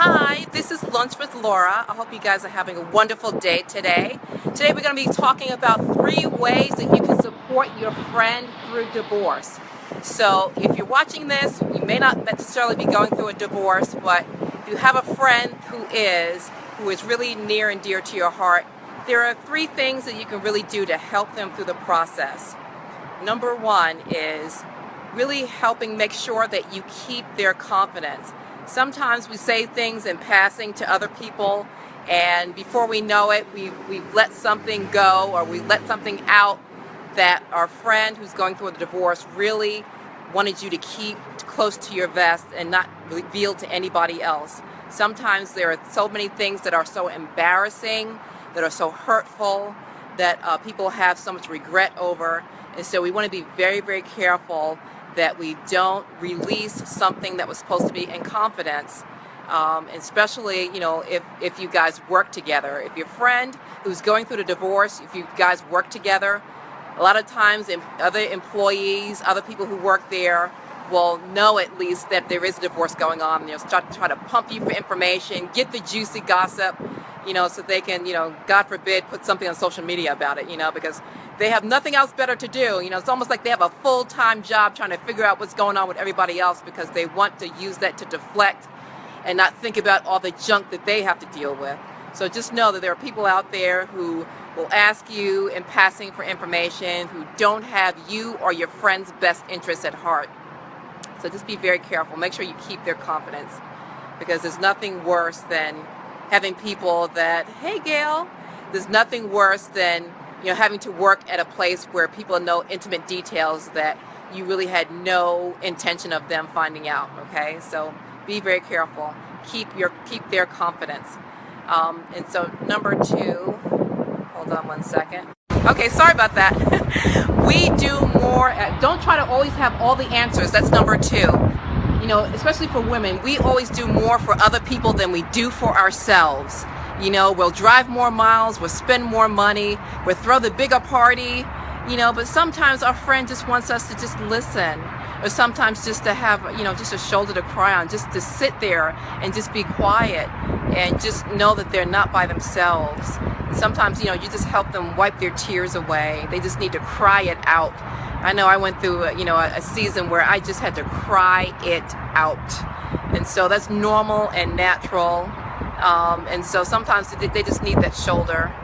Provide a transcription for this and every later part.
Hi, this is Lunch with Laura. I hope you guys are having a wonderful day today. Today we're going to be talking about 3 ways that you can support your friend through divorce. So if you're watching this, you may not necessarily be going through a divorce, but if you have a friend who is really near and dear to your heart, there are 3 things that you can really do to help them through the process. Number 1 is really helping make sure that you keep their confidence. Sometimes we say things in passing to other people, and before we know it, we've let something go, or we let something out that our friend who's going through a divorce really wanted you to keep close to your vest and not reveal to anybody else. Sometimes there are so many things that are so embarrassing, that are so hurtful, that people have so much regret over, and so we want to be very, very careful that we don't release something that was supposed to be in confidence, especially, if you guys work together. If your friend who's going through the divorce, if you guys work together, a lot of times other employees, other people who work there will know at least that there is a divorce going on. They'll try to pump you for information, get the juicy gossip, so they can, God forbid, put something on social media about it, because they have nothing else better to do. It's almost like they have a full-time job trying to figure out what's going on with everybody else, because they want to use that to deflect and not think about all the junk that they have to deal with. So just know that there are people out there who will ask you in passing for information, who don't have you or your friend's best interests at heart. So just be very careful. Make sure you keep their confidence, because there's nothing worse than having people that, hey Gail, there's nothing worse than having to work at a place where people know intimate details that you really had no intention of them finding out. Okay, so be very careful. Keep their confidence. And so number 2, hold on one second. Okay, sorry about that. We do more. Don't try to always have all the answers. That's number 2. Especially for women, we always do more for other people than we do for ourselves. We'll drive more miles, we'll spend more money, we'll throw the bigger party, but sometimes our friend just wants us to just listen, or sometimes just to have, just a shoulder to cry on, just to sit there and just be quiet and just know that they're not by themselves. Sometimes, you just help them wipe their tears away. They just need to cry it out. I know I went through, a season where I just had to cry it out. And so that's normal and natural. And so sometimes they just need that shoulder.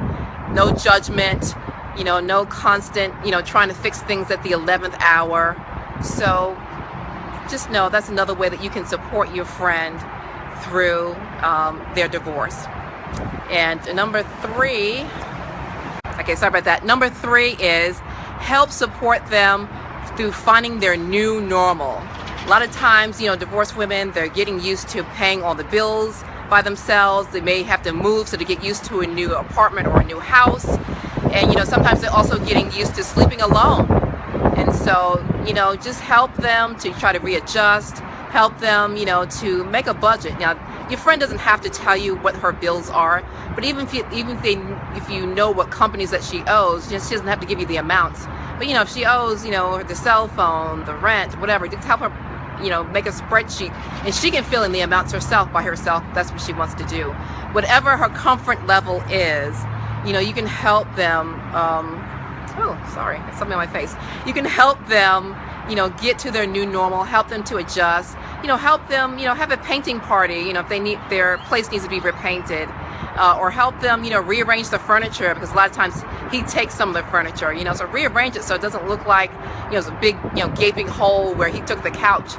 No judgment, no constant, trying to fix things at the 11th hour. So just know that's another way that you can support your friend through their divorce. And number 3, okay, sorry about that. Number 3 is help support them through finding their new normal. A lot of times, divorced women, they're getting used to paying all the bills by themselves. They may have to move, so they get used to a new apartment or a new house. And sometimes they're also getting used to sleeping alone. And so, just help them to try to readjust, help them, to make a budget. Now, your friend doesn't have to tell you what her bills are, but if you know what companies that she owes, she doesn't have to give you the amounts. But if she owes, the cell phone, the rent, whatever, just help her, make a spreadsheet, and she can fill in the amounts herself by herself. That's what she wants to do. Whatever her comfort level is, you can help them. Oh, sorry, something on my face. You can help them, get to their new normal, help them to adjust, help them, have a painting party, if their place needs to be repainted, or help them, rearrange the furniture, because a lot of times he takes some of the furniture, so rearrange it so it doesn't look like, it's a big, gaping hole where he took the couch,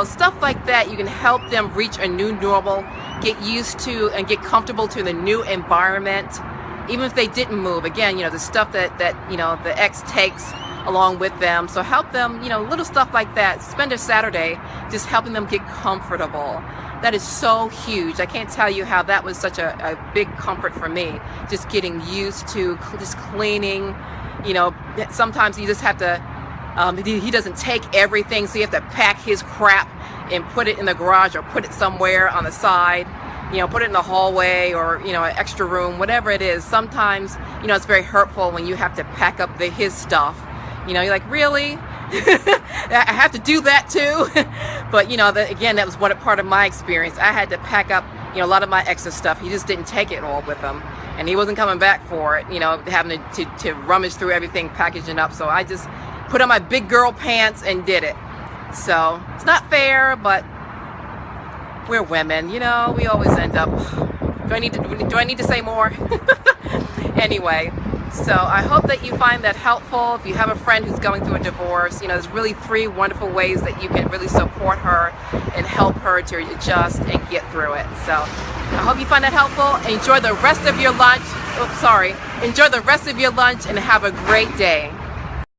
stuff like that. You can help them reach a new normal, get used to and get comfortable to the new environment. Even if they didn't move, again, the stuff that the ex takes along with them. So help them, little stuff like that. Spend a Saturday just helping them get comfortable. That is so huge. I can't tell you how that was such a big comfort for me. Just getting used to just cleaning. Sometimes you just have to, he doesn't take everything, so you have to pack his crap and put it in the garage or put it somewhere on the side. Put it in the hallway or, an extra room, whatever it is. Sometimes, it's very hurtful when you have to pack up his stuff. You're like, really? I have to do that too? But, again, that was part of my experience. I had to pack up, you know, a lot of my ex's stuff, he just didn't take it all with him, and he wasn't coming back for it, you know, having to rummage through everything, packaging up. So I just put on my big girl pants and did it. So it's not fair, but we're women, you know, we always end up, do I need to say more? Anyway, so I hope that you find that helpful. If you have a friend who's going through a divorce, you know, there's really 3 wonderful ways that you can really support her and help her to adjust and get through it. So I hope you find that helpful. Enjoy the rest of your lunch. Oops, sorry. Enjoy the rest of your lunch and have a great day.